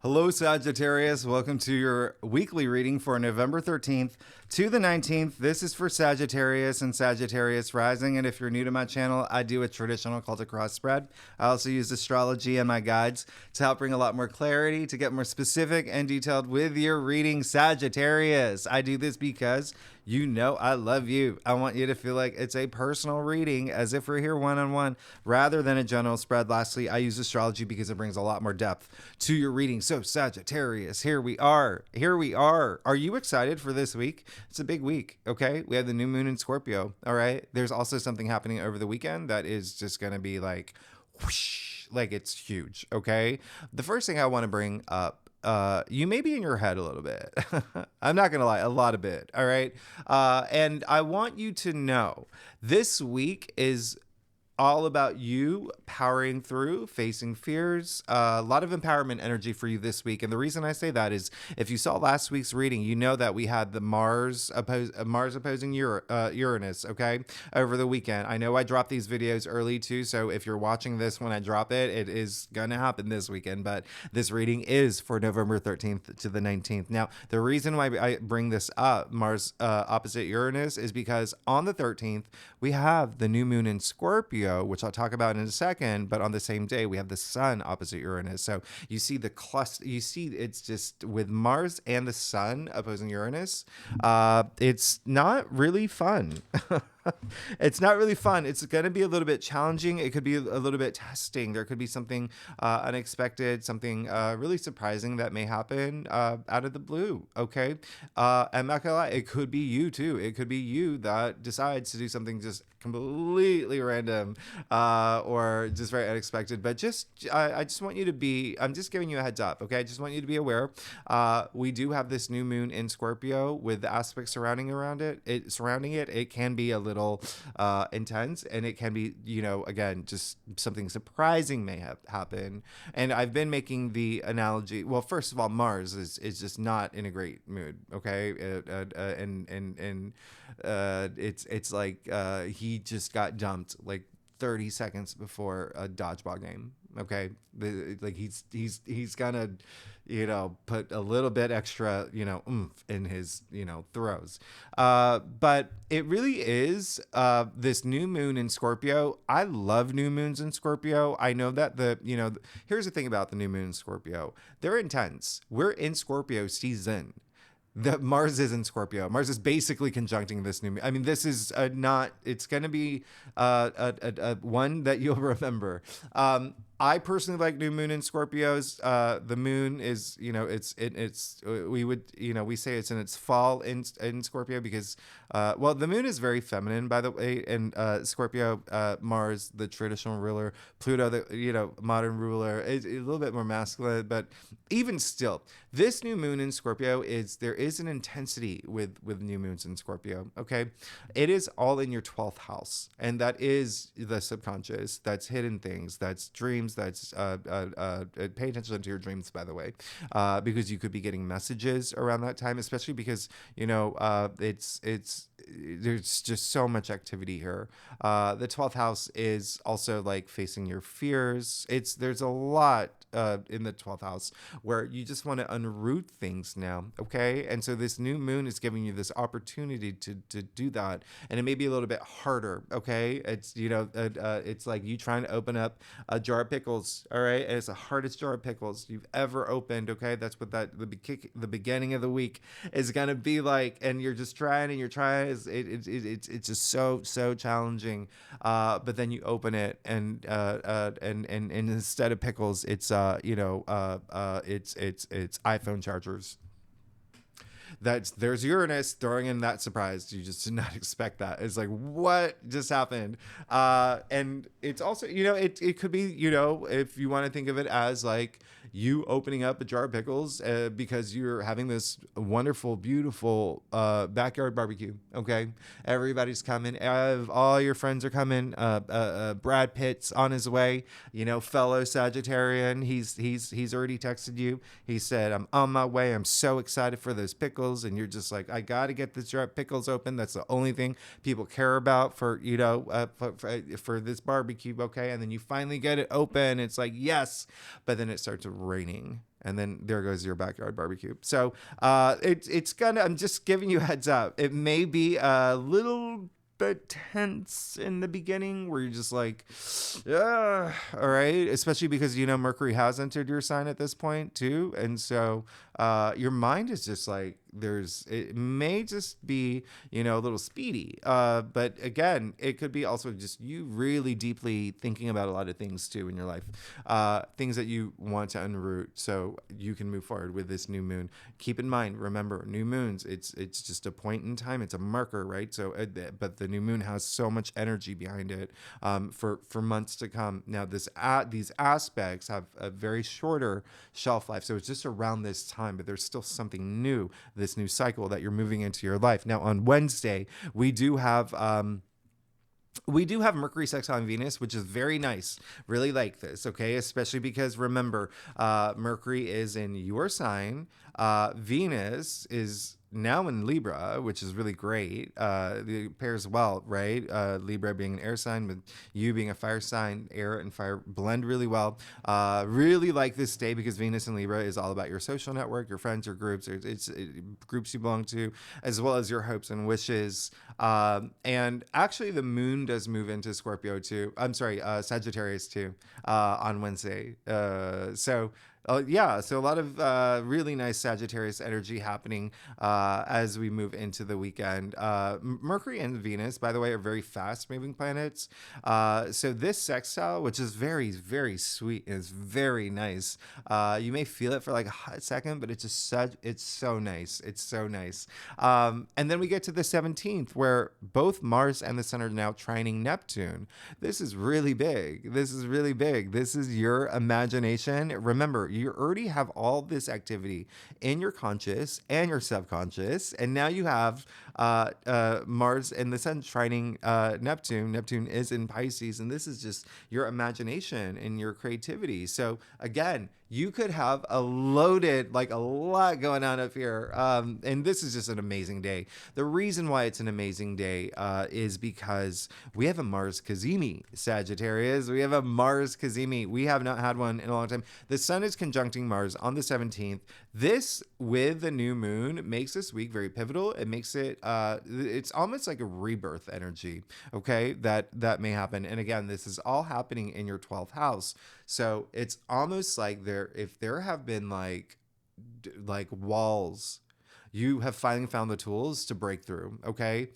Hello, Sagittarius. Welcome to your weekly reading for November 13th to the 19th. This is for Sagittarius and Sagittarius rising. And if you're new to my channel, I do a traditional cultic cross spread. I also use astrology and my guides to help bring a lot more clarity, to get more specific and detailed with your reading, Sagittarius. I do this because you know I love you. I want you to feel like it's a personal reading, as if we're here one-on-one, rather than a general spread. Lastly, I use astrology because it brings a lot more depth to your reading. So Sagittarius, here we are. Here we are. Are you excited for this week? It's a big week, okay? We have the new moon in Scorpio, all right? There's also something happening over the weekend that is just going to be like, whoosh, like it's huge, okay? The first thing I want to bring up, you may be in your head a little bit. I'm not going to lie, a lot of bit. All right. And I want you to know this week is all about you powering through, facing fears, a lot of empowerment energy for you this week. And the reason I say that is if you saw last week's reading, you know that we had the Mars opposing Uranus, okay, over the weekend. I know I dropped these videos early too, so if you're watching this when I drop it, it is going to happen this weekend, but this reading is for November 13th to the 19th. Now, the reason why I bring this up, Mars opposite Uranus, is because on the 13th, we have the new moon in Scorpio, which I'll talk about in a second, but on the same day we have the sun opposite Uranus. So you see the cluster, you see it's just with Mars and the sun opposing Uranus. It's not really fun. It's not really fun. It's going to be a little bit challenging. It could be a little bit testing. There could be something unexpected, something really surprising that may happen out of the blue. Okay. I'm not going to lie. It could be you too. It could be you that decides to do something just completely random or just very unexpected. But I just want you to be, I'm just giving you a heads up. Okay. I just want you to be aware. We do have this new moon in Scorpio with the aspects surrounding it. It can be a little intense, and it can be, you know, again, just something surprising may have happened. And I've been making the analogy. Well, first of all, Mars is just not in a great mood. Okay. It's like he just got dumped like 30 seconds before a dodgeball game. Okay. Like he's gonna, you know, put a little bit extra, you know, oomph in his, you know, throws. But it really is this new moon in Scorpio. I love new moons in Scorpio. I know that here's the thing about the new moon in Scorpio. They're intense. We're in Scorpio season. The Mars is in Scorpio. Mars is basically conjuncting this new. I mean, this is not. It's going to be one that you'll remember. I personally like new moon in Scorpios. The moon is, you know, we say it's in its fall in Scorpio because, well, the moon is very feminine, by the way, and Scorpio, Mars, the traditional ruler, Pluto, the, you know, modern ruler, is a little bit more masculine, but even still, this new moon in Scorpio there is an intensity with new moons in Scorpio. Okay. It is all in your 12th house. And that is the subconscious. That's hidden things. That's dreams. That's pay attention to your dreams, by the way, because you could be getting messages around that time, especially because, you know, there's just so much activity here. The 12th house is also like facing your fears. There's a lot in the 12th house where you just want to unroot things now. Okay. And so this new moon is giving you this opportunity to do that. And it may be a little bit harder. Okay. It's, you know, it's like you trying to open up a jar of pickles. All right. And it's the hardest jar of pickles you've ever opened. Okay. That's what the beginning of the week is going to be like. And you're just trying and you're trying. It's just so challenging. But then you open it and instead of pickles, it's it's iPhone chargers. There's Uranus throwing in that surprise. You just did not expect that. It's like, what just happened? And it's also, you know, it could be, you know, if you want to think of it as like you opening up a jar of pickles because you're having this wonderful, beautiful backyard barbecue. Okay. Everybody's coming. All your friends are coming. Brad Pitt's on his way, you know, fellow Sagittarian. He's already texted you. He said, I'm on my way. I'm so excited for those pickles. And you're just like, I got to get this jar of pickles open. That's the only thing people care about for, you know, for this barbecue. Okay. And then you finally get it open. It's like, yes. But then it starts to raining. And then there goes your backyard barbecue. So it's gonna, I'm just giving you a heads up. It may be a little bit tense in the beginning where you're just like, yeah, all right. Especially because, Mercury has entered your sign at this point too. And so your mind is just like, it may just be, a little speedy. But again, it could be also just you really deeply thinking about a lot of things too in your life, things that you want to unroot so you can move forward with this new moon. Keep in mind, remember, new moons, it's just a point in time. It's a marker, right? So, but the new moon has so much energy behind it for months to come. Now, these aspects have a very shorter shelf life. So it's just around this time, but there's still something new, this new cycle that you're moving into your life. Now on Wednesday, we do have Mercury sextile Venus, which is very nice. Really like this, okay? Especially because remember, Mercury is in your sign. Venus is now in Libra, which is really great. It pairs well, right? Libra being an air sign, with you being a fire sign, air and fire blend really well. Really like this day because Venus in Libra is all about your social network, your friends, your groups, it's groups you belong to, as well as your hopes and wishes. And actually the moon does move into Scorpio too. I'm sorry, Sagittarius too, on Wednesday. So a lot of really nice Sagittarius energy happening as we move into the weekend. Mercury and Venus, by the way, are very fast-moving planets. So this sextile, which is very, very sweet, is very nice. You may feel it for like a hot second, but it's so nice. It's so nice. And then we get to the 17th, where both Mars and the Sun are now trining Neptune. This is really big. This is your imagination. Remember, you already have all this activity in your conscious and your subconscious, and now you have Mars and the Sun trining Neptune. Neptune is in Pisces, and this is just your imagination and your creativity. So again, you could have a lot going on up here. And this is just an amazing day. The reason why it's an amazing day is because we have a Mars kazimi, Sagittarius. We have a Mars kazimi. We have not had one in a long time. The Sun is conjuncting Mars on the 17th. This, with the new moon, makes this week very pivotal. It makes it, it's almost like a rebirth energy, okay, that may happen. And again, this is all happening in your 12th house. So it's almost like if there have been like walls, you have finally found the tools to break through, okay?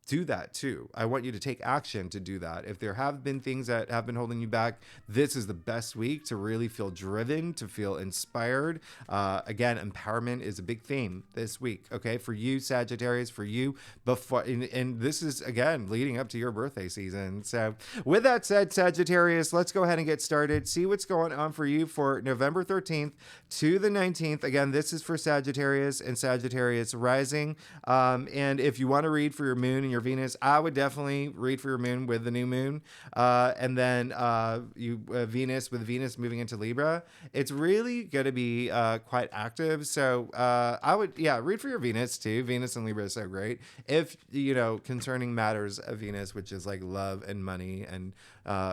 Do that too. I want you to take action to do that. If there have been things that have been holding you back, this is the best week to really feel driven, to feel inspired. Again, empowerment is a big theme this week, okay? For you, Sagittarius, for you, before, and this is, again, leading up to your birthday season. So with that said, Sagittarius, let's go ahead and get started. See what's going on for you for November 13th to the 19th. Again, this is for Sagittarius and Sagittarius rising. And if you want to read for your moon and your Venus, I would definitely read for your moon with the new moon. And then Venus, with Venus moving into Libra, it's really going to be quite active. So I would, read for your Venus too. Venus and Libra is so great. If, concerning matters of Venus, which is like love and money and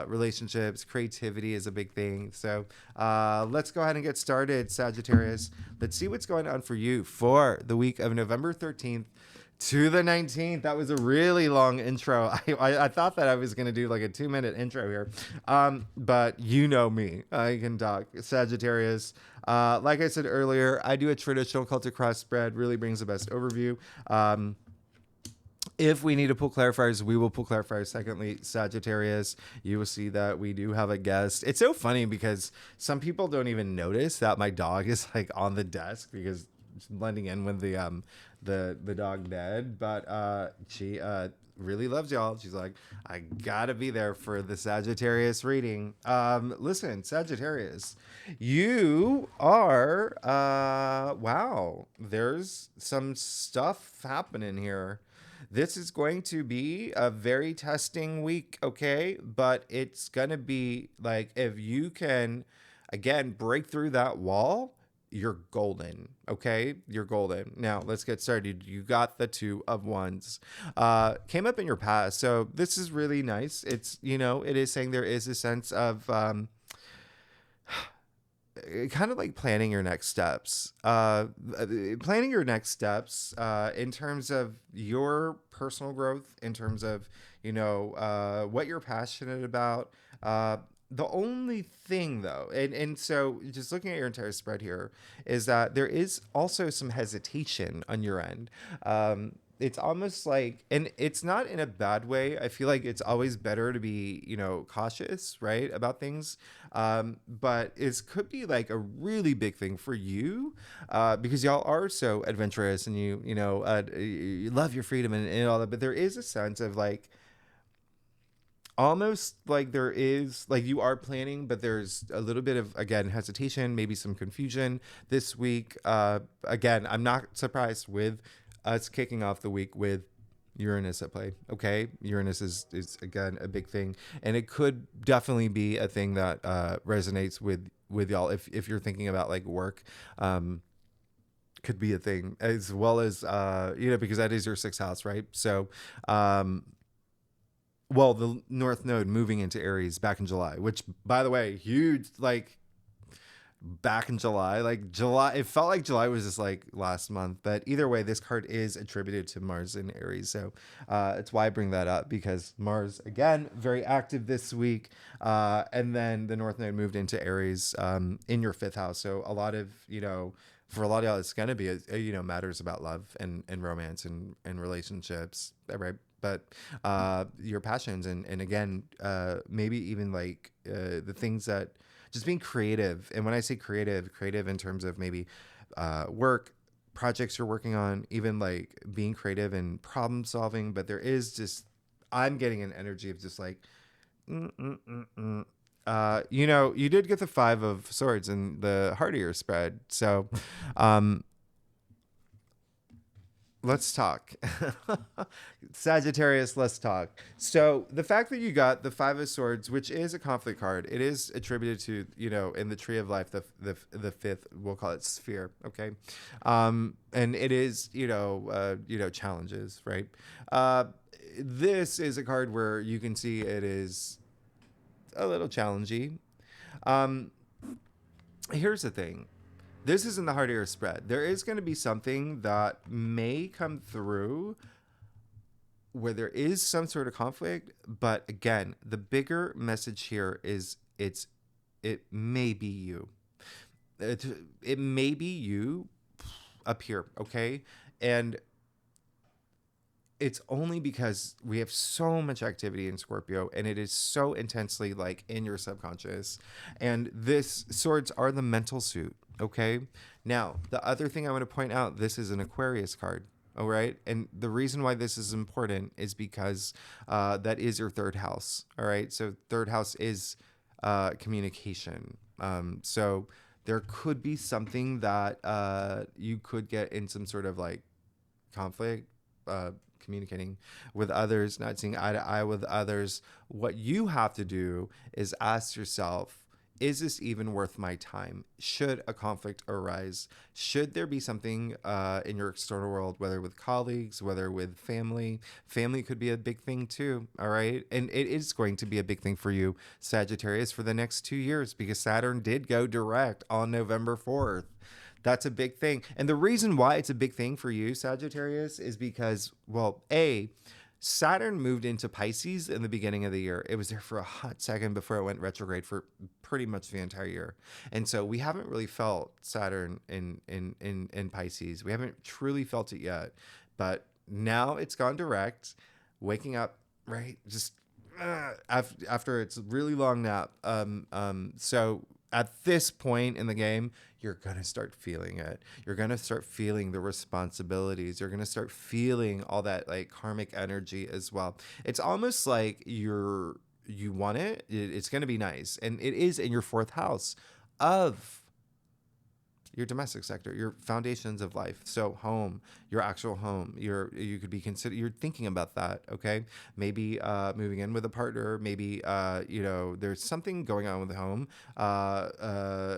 relationships, creativity is a big thing. So let's go ahead and get started, Sagittarius. Let's see what's going on for you for the week of November 13th to the 19th. That was a really long intro. I thought that I was going to do like a 2-minute intro here. But you know me. I can talk. Sagittarius. Like I said earlier, I do a traditional Celtic cross spread. Really brings the best overview. If we need to pull clarifiers, we will pull clarifiers. Secondly, Sagittarius, you will see that we do have a guest. It's so funny because some people don't even notice that my dog is like on the desk because it's blending in with the dog bed, but she really loves y'all. She's like, I gotta be there for the Sagittarius reading. Listen, Sagittarius, you are wow, there's some stuff happening here. This is going to be a very testing week, okay? But it's gonna be like, if you can again break through that wall, you're golden, okay? You're golden. Now, let's get started. You got the 2 of Wands. Came up in your past, so this is really nice. It's, it is saying there is a sense of kind of like planning your next steps. Planning your next steps in terms of your personal growth, in terms of, what you're passionate about. The only thing though, and so just looking at your entire spread here, is that there is also some hesitation on your end. It's almost like, and it's not in a bad way. I feel like it's always better to be, cautious, right, about things. But it could be like a really big thing for you, because y'all are so adventurous and you love your freedom and all that. But there is a sense of like, almost like there is like you are planning, but there's a little bit of, again, hesitation, maybe some confusion this week. Again, I'm not surprised with us kicking off the week with Uranus at play. Okay, Uranus is again a big thing, and it could definitely be a thing that resonates with y'all if you're thinking about like work. Could be a thing, as well as because that is your sixth house, right? So well, the North Node moving into Aries back in July, which, by the way, huge, like, back in July. Like, July, it felt like July was just, like, last month. But either way, this card is attributed to Mars in Aries. So it's why I bring that up, because Mars, again, very active this week. And then the North Node moved into Aries in your fifth house. So a lot of, for a lot of y'all, it's going to be, matters about love and romance and relationships, right? But your passions and again, maybe even like the things that just being creative. And when I say creative in terms of maybe work, projects you're working on, even like being creative and problem solving. But there is just, I'm getting an energy of just like, you did get the 5 of Swords in the heart of your spread. So, let's talk. Sagittarius, let's talk. So the fact that you got the 5 of Swords, which is a conflict card, it is attributed to, in the tree of life, the fifth, we'll call it sphere. Okay. And it is, challenges, right? This is a card where you can see it is a little challenging. Here's the thing. This is in the heart of your spread. There is going to be something that may come through where there is some sort of conflict. But again, the bigger message here is it may be you. It may be you up here, okay? And it's only because we have so much activity in Scorpio, and it is so intensely like in your subconscious. And this swords are the mental suit. Okay. Now, the other thing I want to point out, this is an Aquarius card. All right. And the reason why this is important is because that is your third house. All right. So third house is communication. So there could be something that you could get in some sort of like conflict, communicating with others, not seeing eye to eye with others. What you have to do is ask yourself, is this even worth my time? Should a conflict arise? Should there be something in your external world, whether with colleagues, whether with family? Family could be a big thing too, all right? And it is going to be a big thing for you, Sagittarius, for the next 2 years, because Saturn did go direct on November 4th. That's a big thing. And the reason why it's a big thing for you, Sagittarius, is because, well, Saturn moved into Pisces in the beginning of the year. It was there for a hot second before it went retrograde for pretty much the entire year. And so we haven't really felt Saturn in Pisces. We haven't truly felt it yet. But now it's gone direct, waking up, right? Just after its really long nap. So at this point in the game, you're going to start feeling it. You're going to start feeling the responsibilities. You're going to start feeling all that like karmic energy as well. It's almost like you want it. It's going to be nice. And it is in your 4th house of your domestic sector, your foundations of life. So home, your actual home, you could be you're thinking about that. Okay. Maybe, moving in with a partner, maybe, there's something going on with the home.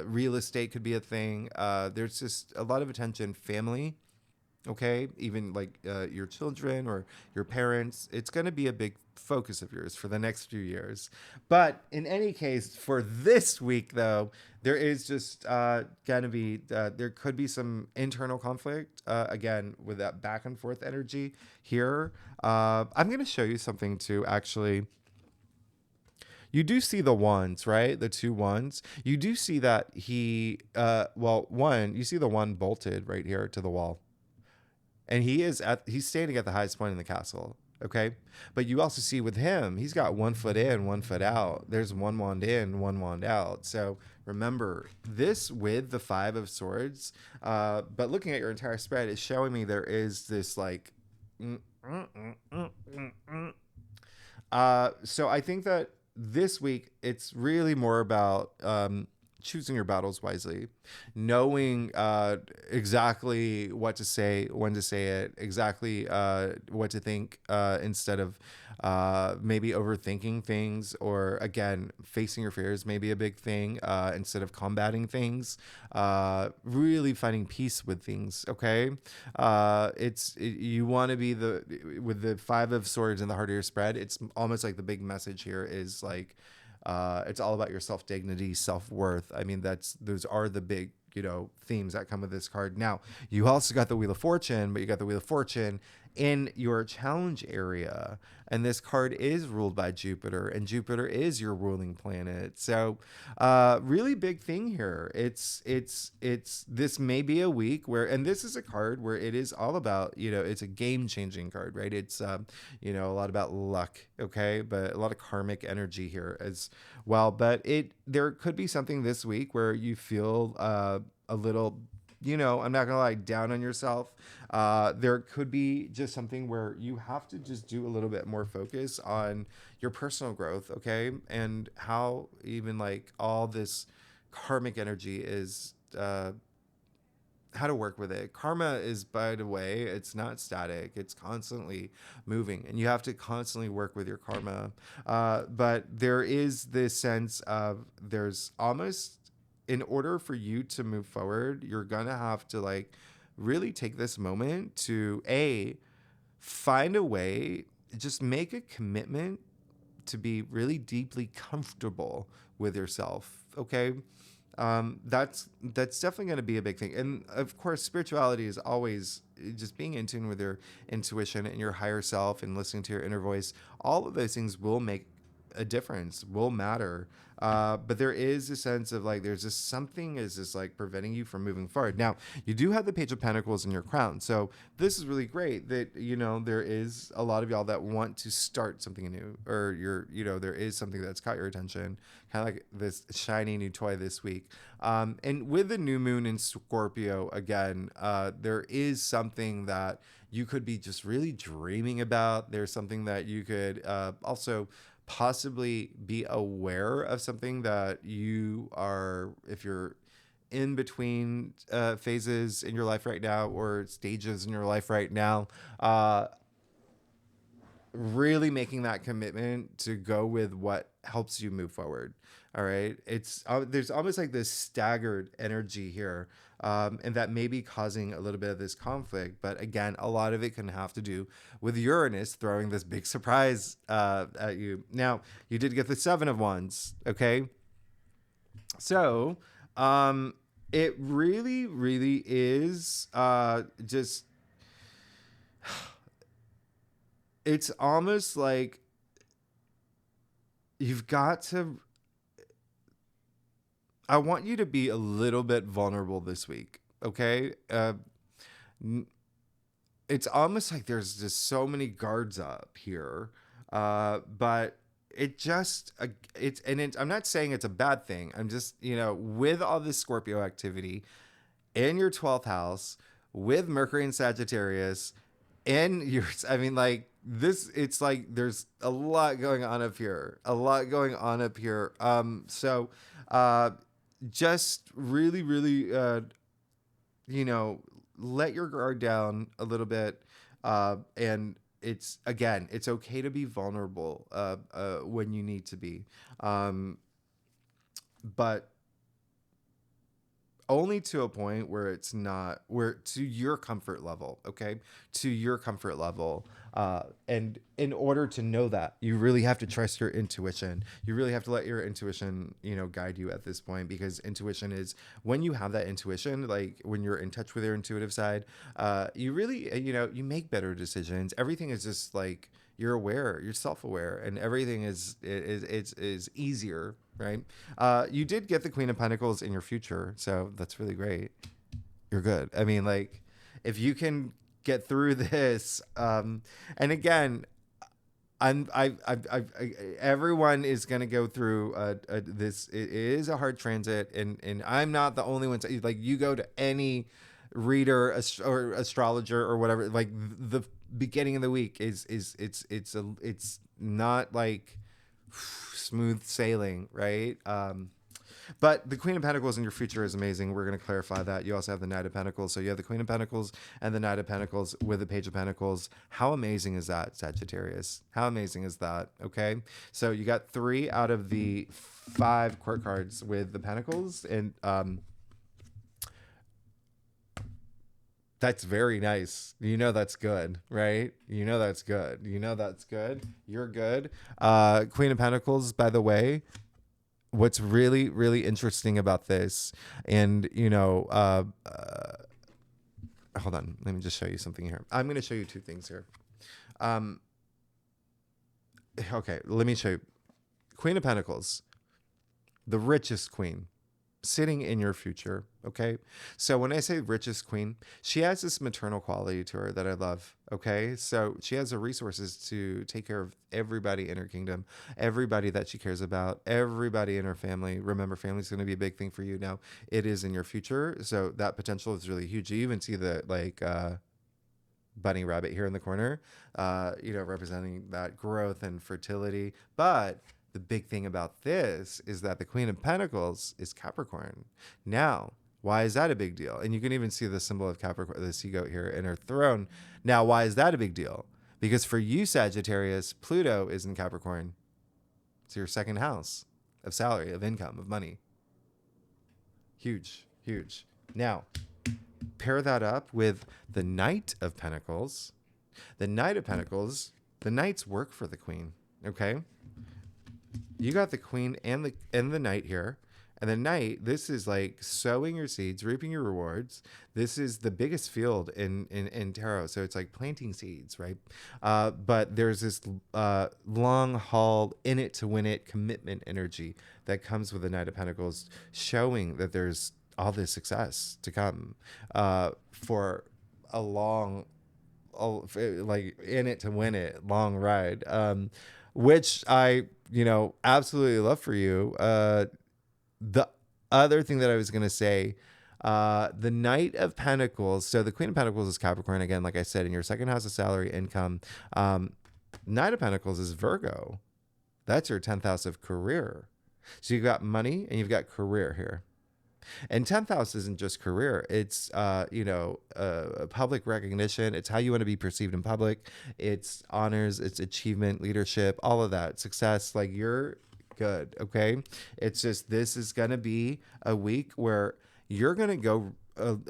Real estate could be a thing. There's just a lot of attention, family. Okay, even like your children or your parents, it's going to be a big focus of yours for the next few years. But in any case, for this week though, there is just going to be there could be some internal conflict again with that back and forth energy here. I'm going to show you something too, actually. You do see the ones, right? The two ones. You do see that you see the one bolted right here to the wall, and he's standing at the highest point in the castle. Okay, but you also see with him, he's got 1 foot in, 1 foot out. There's one wand in, one wand out. So remember this with the 5 of Swords. But looking at your entire spread is showing me there is this like. So I think that this week it's really more about choosing your battles wisely, knowing exactly what to say, when to say it, exactly what to think instead of maybe overthinking things, or again, facing your fears may be a big thing instead of combating things. Really finding peace with things. Okay, you want to be with the 5 of Swords in the heart of your spread. It's almost like the big message here is like. It's all about your self-dignity, self-worth. I mean, those are the big, themes that come with this card. Now, you also got the Wheel of Fortune, but you got the Wheel of Fortune in your challenge area. And this card is ruled by Jupiter, and Jupiter is your ruling planet. So, really big thing here. This may be a week where, and this is a card where it is all about, it's a game-changing card, right? It's, a lot about luck, okay? But a lot of karmic energy here as well. But there could be something this week where you feel a little, I'm not gonna lie, down on yourself. There could be just something where you have to just do a little bit more focus on your personal growth, okay? And how even like all this karmic energy is, how to work with it. Karma is, by the way, it's not static. It's constantly moving, and you have to constantly work with your karma. But there is this sense of there's almost, in order for you to move forward, you're gonna have to like really take this moment to find a way, just make a commitment to be really deeply comfortable with yourself. Okay. That's definitely going to be a big thing. And of course, spirituality is always just being in tune with your intuition and your higher self and listening to your inner voice. All of those things will make a difference, will matter. But there is a sense of like, there's just something is just like preventing you from moving forward. Now, you do have the Page of Pentacles in your crown. So this is really great that, there is a lot of y'all that want to start something new, or there is something that's caught your attention, kind of like this shiny new toy this week. And with the new moon in Scorpio, again, there is something that you could be just really dreaming about. There's something that you could also possibly be aware of, something that you are, if you're in between phases in your life right now, or stages in your life right now, really making that commitment to go with what helps you move forward. All right. It's there's almost like this staggered energy here. And that may be causing a little bit of this conflict. But again, a lot of it can have to do with Uranus throwing this big surprise at you. Now, you did get the 7 of Wands. Okay. So it really, really is just, it's almost like you've got to, I want you to be a little bit vulnerable this week, okay? It's almost like there's just so many guards up here, but I'm not saying it's a bad thing. I'm just, with all this Scorpio activity in your 12th house, with Mercury and Sagittarius, I mean, like this, it's like there's a lot going on up here, So, just really, really, let your guard down a little bit. And it's okay to be vulnerable when you need to be. But only to a point where it's not, where to your comfort level, okay? To your comfort level. And in order to know that, you really have to trust your intuition. You really have to let your intuition, guide you at this point, because intuition is, when you have that intuition, like when you're in touch with your intuitive side, you really, you make better decisions. Everything is just like, you're aware, you're self-aware, and everything is easier, right? You did get the Queen of Pentacles in your future, so that's really great. You're good. I mean, like, if you can get through this, and again, everyone is going to go through this. It is a hard transit, and I'm not the only one. Like, you go to any reader or astrologer or whatever, like the beginning of the week it's not like smooth sailing, right? But the Queen of Pentacles in your future is amazing. We're going to clarify that. You also have the Knight of Pentacles. So you have the Queen of Pentacles and the Knight of Pentacles with the Page of Pentacles. How amazing is that, Sagittarius? How amazing is that? Okay. So you got 3 out of the 5 court cards with the Pentacles. And that's very nice. That's good, right? That's good. That's good. You're good. Queen of Pentacles, by the way, what's really, really interesting about this, and, hold on. Let me just show you something here. I'm going to show you 2 things here. Okay, let me show you. Queen of Pentacles, the richest queen, sitting in your future. Okay. So when I say richest queen, she has this maternal quality to her that I love. Okay. So she has the resources to take care of everybody in her kingdom, everybody that she cares about, everybody in her family. Remember, family is going to be a big thing for you now. It is in your future. So that potential is really huge. You even see the bunny rabbit here in the corner, representing that growth and fertility. But the big thing about this is that the Queen of Pentacles is Capricorn. Now, why is that a big deal? And you can even see the symbol of Capricorn, the sea goat here in her throne. Now, why is that a big deal? Because for you, Sagittarius, Pluto is in Capricorn. It's your second house of salary, of income, of money. Huge, huge. Now, pair that up with the Knight of Pentacles. The Knight of Pentacles, the Knights work for the Queen, okay? You got the Queen and the Knight here. And the Knight, this is like sowing your seeds, reaping your rewards. This is the biggest field in tarot. So it's like planting seeds, right? But there's this long haul, in it to win it commitment energy that comes with the Knight of Pentacles, showing that there's all this success to come for a long, like in it to win it, long ride. Which I, absolutely love for you. The other thing that I was going to say, the Knight of Pentacles. So the Queen of Pentacles is Capricorn, again, like I said, in your second house of salary, income. Knight of Pentacles is Virgo. That's your 10th house of career. So you've got money and you've got career here. And 10th house isn't just career. It's, public recognition. It's how you want to be perceived in public. It's honors, it's achievement, leadership, all of that. Success, like you're good, okay? It's just, this is going to be a week where you're going to go,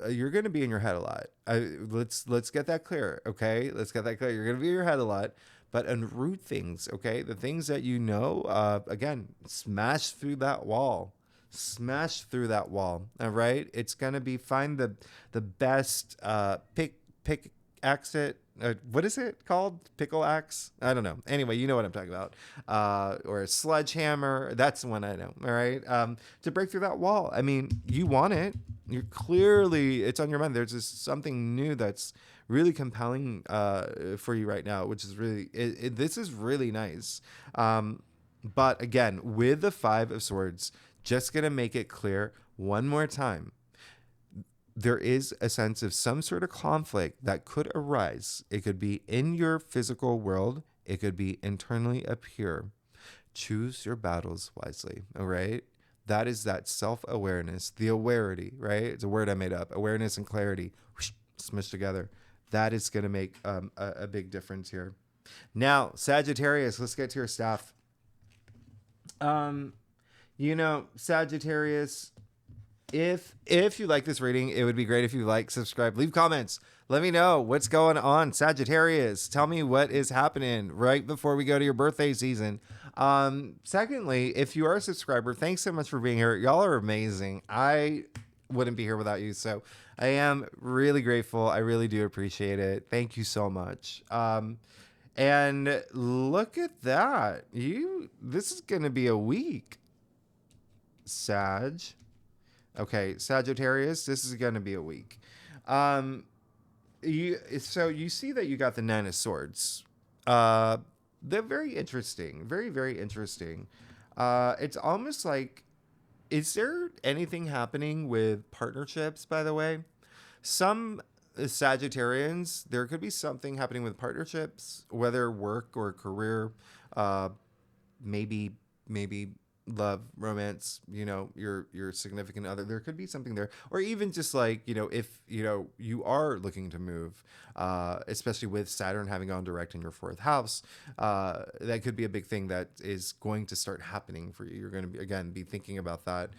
you're going to be in your head a lot. Let's get that clear, okay? Let's get that clear. You're going to be in your head a lot. But unroot things, okay? The things that again, smash through that wall. Smash through that wall. All right. It's gonna be find the best pick exit. What is it called? Pickle axe? I don't know. Anyway, you know what I'm talking about. Or a sledgehammer. That's the one I know. All right. To break through that wall. I mean, you want it. You're clearly, it's on your mind. There's just something new that's really compelling for you right now, which is really, this is really nice. But again, with the 5 of Swords, just going to make it clear one more time. There is a sense of some sort of conflict that could arise. It could be in your physical world. It could be internally up here. Choose your battles wisely. All right. That is that self-awareness, the awareness, right? It's a word I made up. Awareness and clarity whoosh, smushed together. That is going to make a big difference here. Now, Sagittarius, let's get to your stuff. Sagittarius, If you like this reading, it would be great if you like, subscribe, leave comments. Let me know what's going on, Sagittarius. Tell me what is happening right before we go to your birthday season. Secondly, if you are a subscriber, thanks so much for being here. Y'all are amazing. I wouldn't be here without you. So I am really grateful. I really do appreciate it. Thank you so much. And look at that. This is going to be a week, Sag. Okay, Sagittarius, this is going to be a week. So you see that you got the Nine of Swords. They're very interesting. Very, very interesting. It's almost like, is there anything happening with partnerships, by the way? Some Sagittarians, there could be something happening with partnerships, whether work or career, maybe love, romance, your significant other. There could be something there, or even just like, if you are looking to move, especially with Saturn having gone direct in your fourth house, that could be a big thing that is going to start happening for you. You're going to be thinking about that,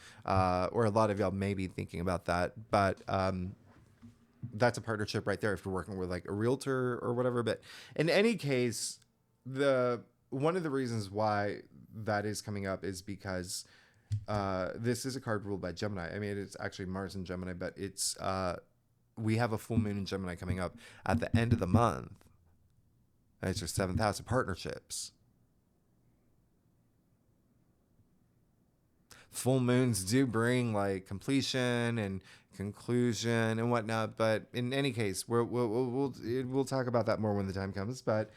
or a lot of y'all may be thinking about that, but that's a partnership right there if you're working with like a realtor or whatever. But in any case, one of the reasons why that is coming up is because this is a card ruled by Gemini. I mean, it's actually Mars in Gemini, but it's we have a full moon in Gemini coming up at the end of the month. And it's your seventh house of partnerships. Full moons do bring like completion and conclusion and whatnot, but in any case, we'll talk about that more when the time comes. But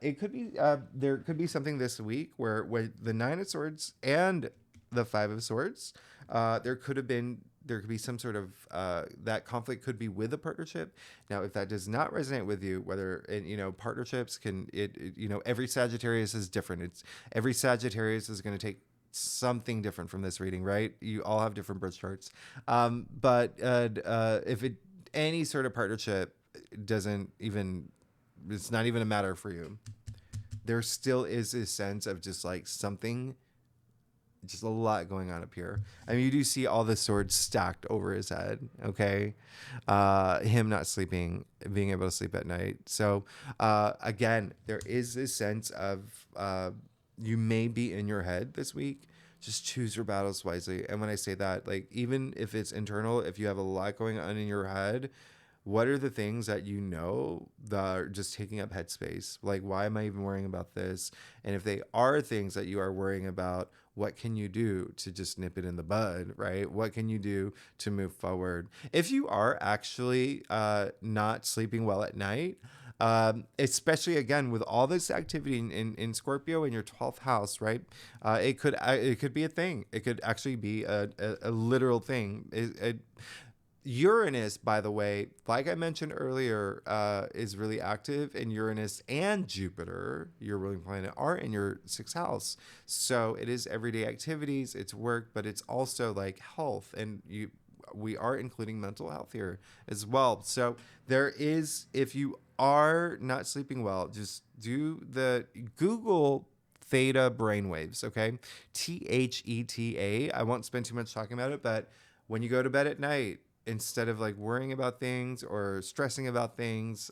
it could be there could be something this week where the Nine of Swords and the Five of Swords, there could be some sort of that conflict could be with a partnership. Now, if that does not resonate with you, whether partnerships can every Sagittarius is different. Every Sagittarius is going to take something different from this reading, right? You all have different birth charts. But if any sort of partnership it's not even a matter for you, there still is a sense of just like something, just a lot going on up here. I mean, you do see all the swords stacked over his head, okay? Him not sleeping, being able to sleep at night. So again, there is this sense of you may be in your head this week. Just choose your battles wisely. And when I say that, like, even if it's internal, if you have a lot going on in your head, what are the things that that are just taking up headspace? Like, why am I even worrying about this? And if they are things that you are worrying about, what can you do to just nip it in the bud, right? What can you do to move forward? If you are actually not sleeping well at night, especially again with all this activity in Scorpio in your 12th house, right? It could be a thing. It could actually be a literal thing. Uranus, by the way, like I mentioned earlier, is really active, and Uranus and Jupiter, your ruling planet, are in your 6th house. So it is everyday activities, it's work, but it's also like health, and we are including mental health here as well. So there is, if you are not sleeping well, just do the Google theta brainwaves, okay? THETA. I won't spend too much talking about it, but when you go to bed at night, instead of like worrying about things or stressing about things,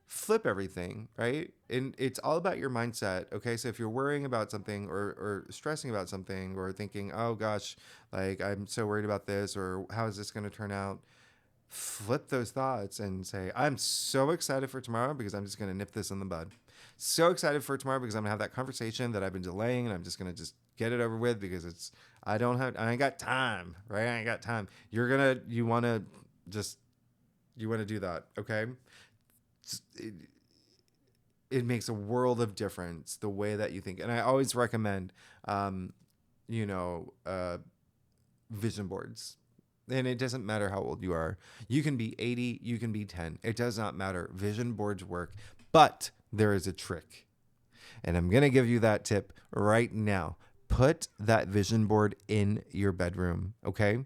flip everything, right? And it's all about your mindset, okay? So if you're worrying about something or stressing about something or thinking, oh gosh, like I'm so worried about this, or how is this going to turn out? Flip those thoughts and say, I'm so excited for tomorrow because I'm just going to nip this in the bud. So excited for tomorrow because I'm going to have that conversation that I've been delaying, and I'm just going to just get it over with because I ain't got time, right? I ain't got time. You want to do that, okay? It makes a world of difference the way that you think. And I always recommend, vision boards. And it doesn't matter how old you are. You can be 80, you can be 10. It does not matter. Vision boards work. But there is a trick. And I'm going to give you that tip right now. Put that vision board in your bedroom, okay?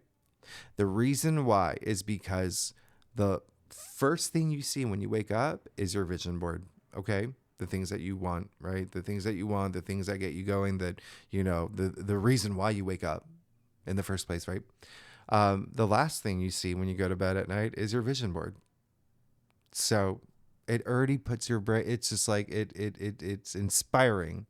The reason why is because the first thing you see when you wake up is your vision board, okay? The things that you want, right? The things that you want, the things that get you going, that, the reason why you wake up in the first place, right? the last thing you see when you go to bed at night is your vision board. So it already puts your brain, it's just like it's inspiring.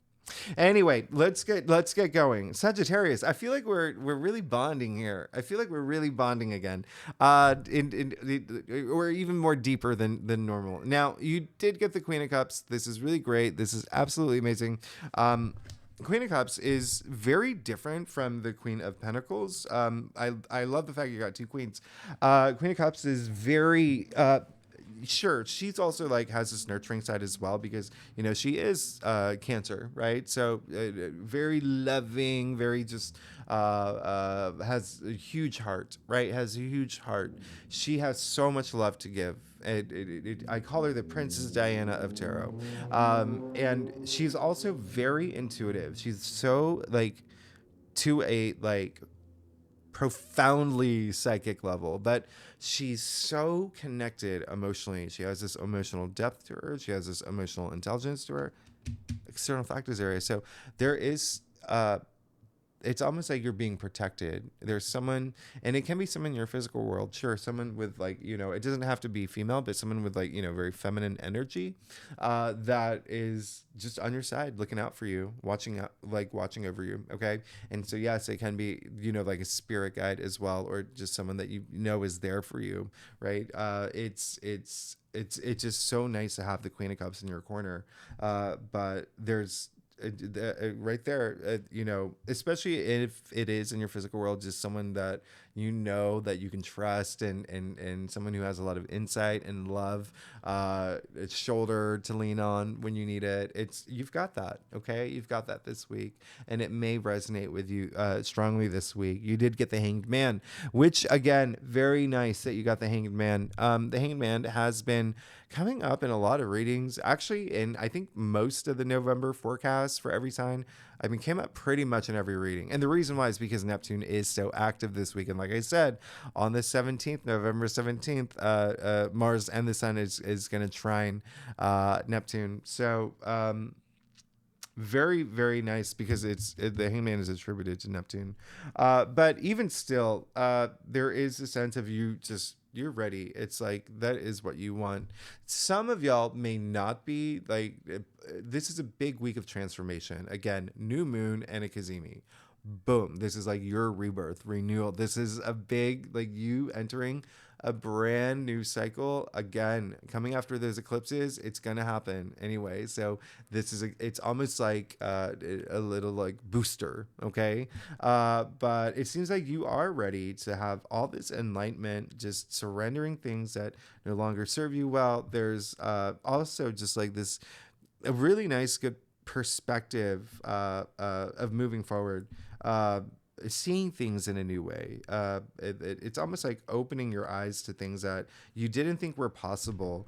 Anyway, let's get going. Sagittarius, I feel like we're really bonding here. I feel like we're really bonding again. We're even more deeper than normal. Now, you did get the Queen of Cups. This is really great. This is absolutely amazing. Queen of Cups is very different from the Queen of Pentacles. I love the fact you got two queens. Queen of Cups is very sure, she's also like has this nurturing side as well, because you know she is Cancer, right? So very loving, very just has a huge heart, right? Has a huge heart. She has so much love to give. I call her the Princess Diana of tarot, and she's also very intuitive. She's so like to a like profoundly psychic level, but she's so connected emotionally. She has this emotional depth to her. She has this emotional intelligence to her. External factors area. So there is it's almost like you're being protected. There's someone, and it can be someone in your physical world, sure, someone with like, you know, it doesn't have to be female, but someone with like, you know, very feminine energy that is just on your side, looking out for you, watching over you. Okay. And so, yes, it can be, you know, like a spirit guide as well, or just someone that you know is there for you. Right. It's just so nice to have the Queen of Cups in your corner. But there's, right there, you know, especially if it is in your physical world, just someone that you know that you can trust, and someone who has a lot of insight and love, a shoulder to lean on when you need it. You've got that. Okay, you've got that this week, and it may resonate with you strongly this week. You did get the Hanged Man, which again, very nice that you got the Hanged Man. The Hanged Man has been coming up in a lot of readings, actually, in I think most of the November forecasts for every sign. I mean, came up pretty much in every reading. And the reason why is because Neptune is so active this week. And like I said, on the 17th, November 17th, Mars and the Sun is going to trine Neptune. So very, very nice, because the Hangman is attributed to Neptune. But even still, there is a sense of you're ready. It's like, that is what you want. Some of y'all may not be like, this is a big week of transformation. Again, new moon and a kazimi. Boom. This is like your rebirth, renewal. This is a big, like you entering a brand new cycle. Again, coming after those eclipses, it's going to happen anyway. So it's almost like a little like booster. Okay. But it seems like you are ready to have all this enlightenment, just surrendering things that no longer serve you well. There's also just like this, a really nice, good perspective of moving forward, seeing things in a new way. It's almost like opening your eyes to things that you didn't think were possible.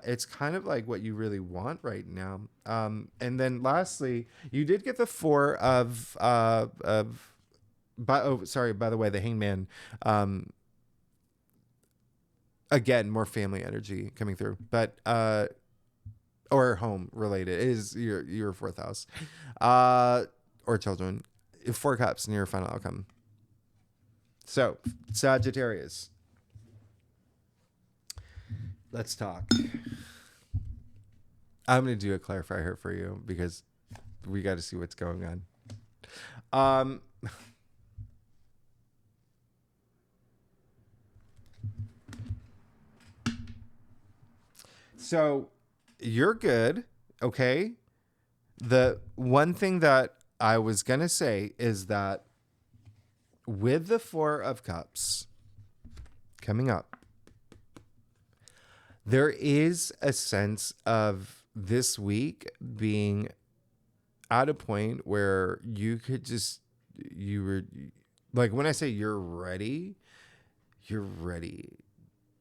It's kind of like what you really want right now. And then lastly, you did get the Four of by the way, the Hangman. Again, more family energy coming through, but or home related. It is your fourth house, or children. 4 cups in your final outcome. So, Sagittarius, let's talk. I'm going to do a clarifier here for you, because we got to see what's going on. So, you're good, okay? The one thing that I was going to say is that with the 4 of Cups coming up, there is a sense of this week being at a point where you were like, when I say you're ready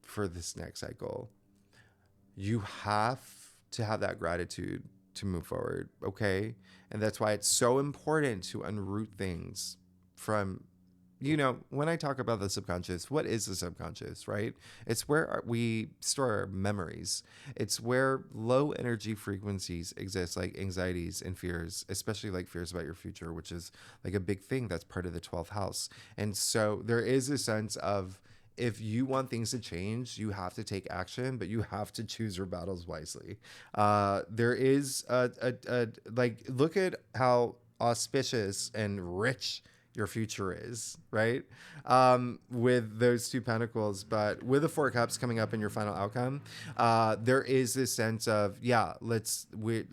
for this next cycle. You have to have that gratitude to move forward, okay? And that's why it's so important to unroot things from when I talk about the subconscious, what is the subconscious, right? It's where we store our memories. It's where low energy frequencies exist, like anxieties and fears, especially like fears about your future, which is like a big thing that's part of the 12th house. And so there is a sense of, if you want things to change, you have to take action, but you have to choose your battles wisely. There is like, look at how auspicious and rich your future is, right? With those two pentacles, but with the four cups coming up in your final outcome, there is this sense of, let's really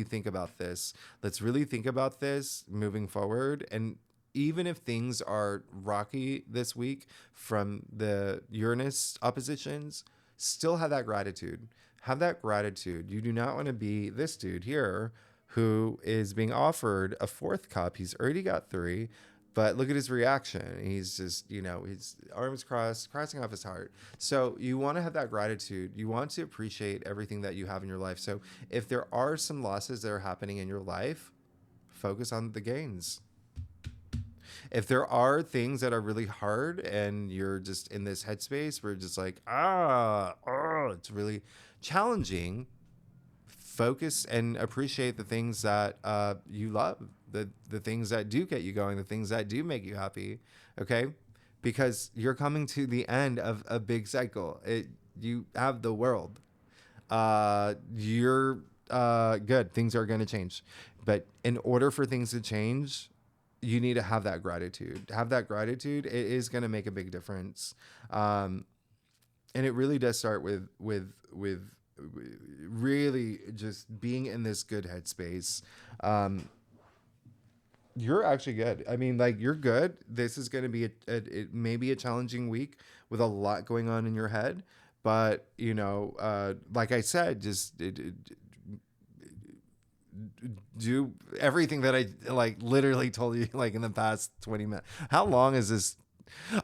think about this. Let's really think about this moving forward. And even if things are rocky this week from the Uranus oppositions, still have that gratitude. Have that gratitude. You do not want to be this dude here who is being offered a fourth cup. He's already got 3, but look at his reaction. He's just, his arms crossing off his heart. So you want to have that gratitude. You want to appreciate everything that you have in your life. So if there are some losses that are happening in your life, focus on the gains. If there are things that are really hard and you're just in this headspace where you're just like, it's really challenging, focus and appreciate the things that you love, the things that do get you going, the things that do make you happy, okay? Because you're coming to the end of a big cycle. You have the world. You're good. Things are going to change. But in order for things to change, you need to have that gratitude. Have that gratitude. It is going to make a big difference. And it really does start with really just being in this good headspace. You're actually good. I mean, like, you're good. This is going to be it may be a challenging week with a lot going on in your head, but like I said, just do everything that I literally told you in the past 20 minutes. How long is this?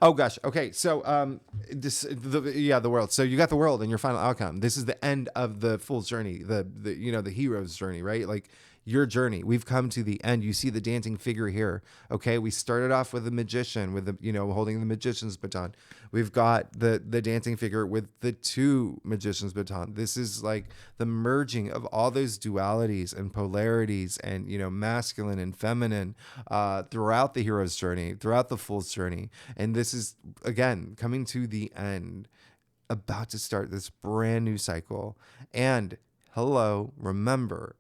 Oh gosh. Okay. So the world. So you got the world in your final outcome. This is the end of the fool's journey, the hero's journey, right? Like, your journey. We've come to the end. You see the dancing figure here. Okay. We started off with a magician with holding the magician's baton. We've got the dancing figure with the 2 magician's baton. This is like the merging of all those dualities and polarities and, masculine and feminine, throughout the hero's journey, throughout the fool's journey. And this is, again, coming to the end, about to start this brand new cycle. And remember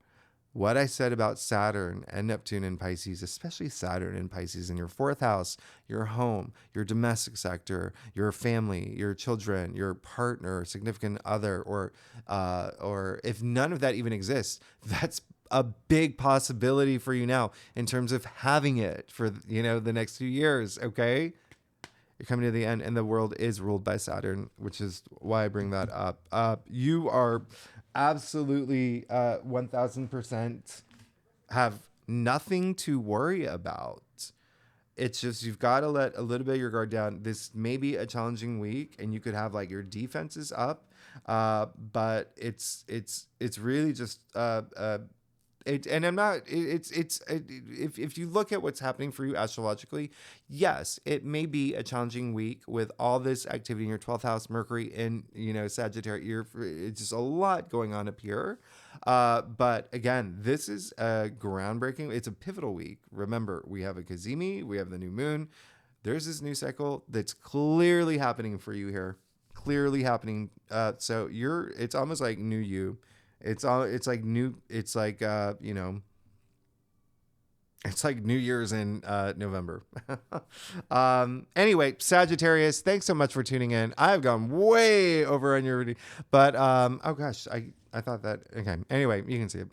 what I said about Saturn and Neptune in Pisces, especially Saturn in Pisces in your 4th house, your home, your domestic sector, your family, your children, your partner, significant other, or if none of that even exists, that's a big possibility for you now in terms of having it for, the next few years. Okay. You're coming to the end, and the world is ruled by Saturn, which is why I bring that up. You are absolutely 1000% have nothing to worry about. It's just, you've got to let a little bit of your guard down. This may be a challenging week, and you could have your defenses up, but it's really just if you look at what's happening for you astrologically, yes, it may be a challenging week with all this activity in your 12th house, Mercury in, Sagittarius. It's just a lot going on up here. But again, this is a groundbreaking, it's a pivotal week. Remember, we have a kazimi, we have the new moon. There's this new cycle that's clearly happening for you here. Clearly happening. So it's almost like new you. It's like New Year's in November. Anyway, Sagittarius, thanks so much for tuning in. I've gone way over on your reading, but oh gosh, I thought that, okay. Anyway, you can see it.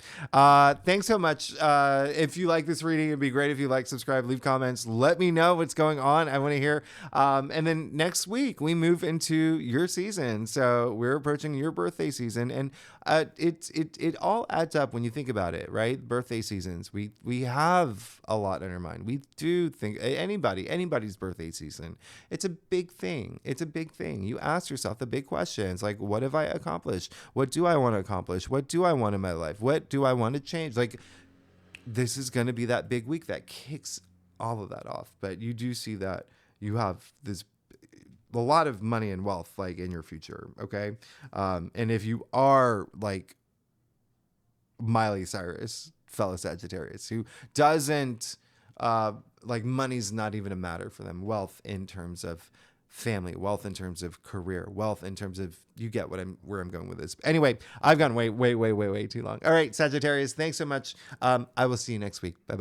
Thanks so much. If you like this reading, it'd be great if you subscribe, leave comments, let me know what's going on. I want to hear. And then next week we move into your season. So we're approaching your birthday season, and it all adds up when you think about it, right? Birthday seasons. We have a lot in our mind. We do think anybody's birthday season. It's a big thing. It's a big thing. You ask yourself the big questions, like, what have I accomplished? What do I want to accomplish? What do I want in my life? What do I want to change? This is going to be that big week that kicks all of that off, but you do see that you have a lot of money and wealth like in your future. Okay. And if you are like Miley Cyrus, fellow Sagittarius, who doesn't like money's not even a matter for them. Wealth in terms of family, wealth in terms of career, wealth in terms of, you get where I'm going with this. Anyway, I've gone way too long. All right, Sagittarius, thanks so much. I will see you next week. Bye bye.